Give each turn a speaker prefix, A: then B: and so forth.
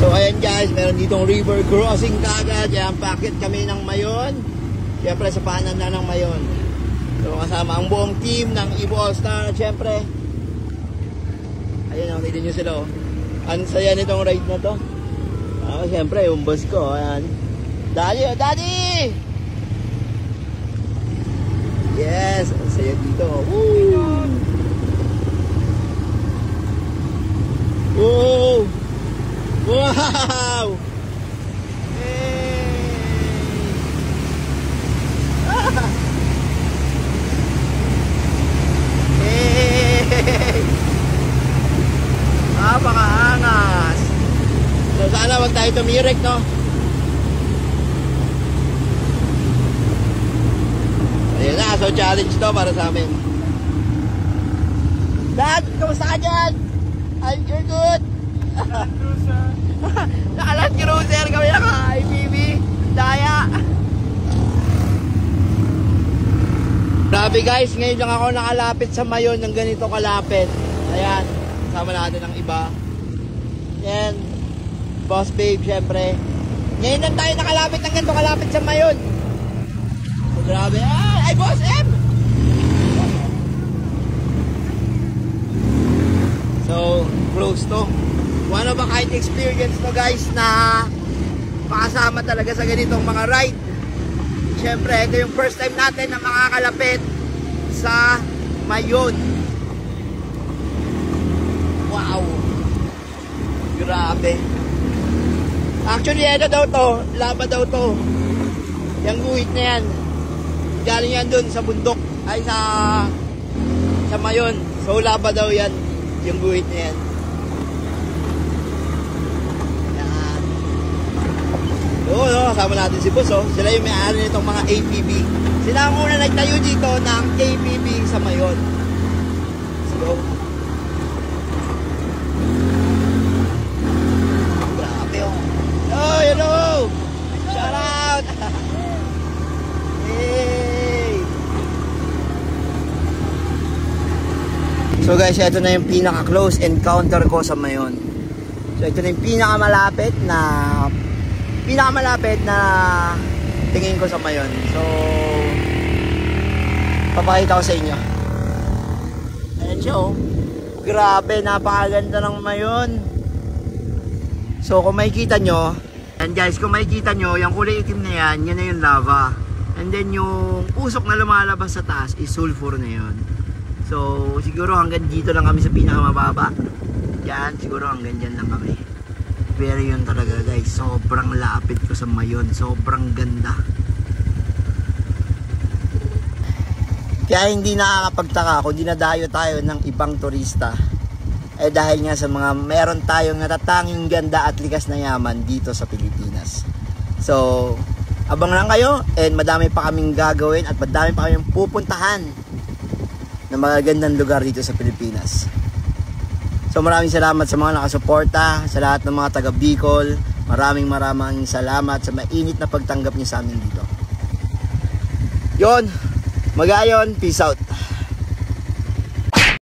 A: So ayan guys, meron ditong river crossing kagad. Yan, packet kami ng Mayon. Siyempre sa paanan na ng Mayon. So kasama ang buong team ng Evo All-Star. Siyempre, ayan, nakita nyo sila oh. Ang saya nitong ride na to. Siyempre yung boss ko. Ayan. Daddy, daddy! Yes, ang saya dito. Woo! Whoa! Wow! Hey! Hey! Napakaangas! So sana wag tayo tumirek, no? Ayun na, so challenge to para sa amin. Dad, kamusta ka dyan? You're good. Nakalat cruiser kami na ka-IPV. Daya. Grabe guys, ngayon lang ako nakalapit sa Mayon ng ganito kalapit. Ayan, kasama natin ang iba. Yan, Boss Babe syempre. Ngayon lang tayo nakalapit ng ganito kalapit sa Mayon. So, grabe. Ay, Boss M! So, close to. One of a kind experience to guys na makasama talaga sa ganitong mga ride. Siyempre, ito yung first time natin na makakalapit sa Mayon. Wow! Grabe. Actually, ano daw to? Laba daw to. Yung guhit na yan. Galing yan dun sa bundok. Ay, sa Mayon. So, laba daw yan. Yung guhit na yan. Yan. Oo, no, kasama natin si Boss, oh. Sila yung may-ari nitong mga APV. Sila ang una nagtayo dito ng APV sa Mayon. Let's go. Grabe, oh. Oh, hello! Shout out! Hey! So guys, ito na yung pinaka-close encounter ko sa Mayon. So ito na yung pinakamalapit na tingin ko sa Mayon. So papakita ko sa inyo. Ayan siya oh. Grabe, napakaganda ng Mayon. So kung makikita nyo, and guys, kung makikita nyo, yung kulay itim na yan, yan na yung lava. And then yung usok na lumalabas sa taas is sulfur na yun. So, siguro hanggang dito lang kami sa pinakamababa. Yan, siguro hanggang dyan lang kami. Pero yun talaga guys, sobrang lapit ko sa Mayon. Sobrang ganda. Kaya hindi nakakapagtaka kung dinadayo tayo ng ibang turista. Eh dahil nga sa mga meron tayong natatanging ganda at likas na yaman dito sa Pilipinas. So, abang lang kayo and madami pa kaming gagawin at madami pa kaming pupuntahan na magagandang lugar dito sa Pilipinas. So maraming salamat sa mga nakasuporta, sa lahat ng mga taga Bicol. Maraming salamat sa mainit na pagtanggap niyo sa amin dito. Yon, magayon, peace out.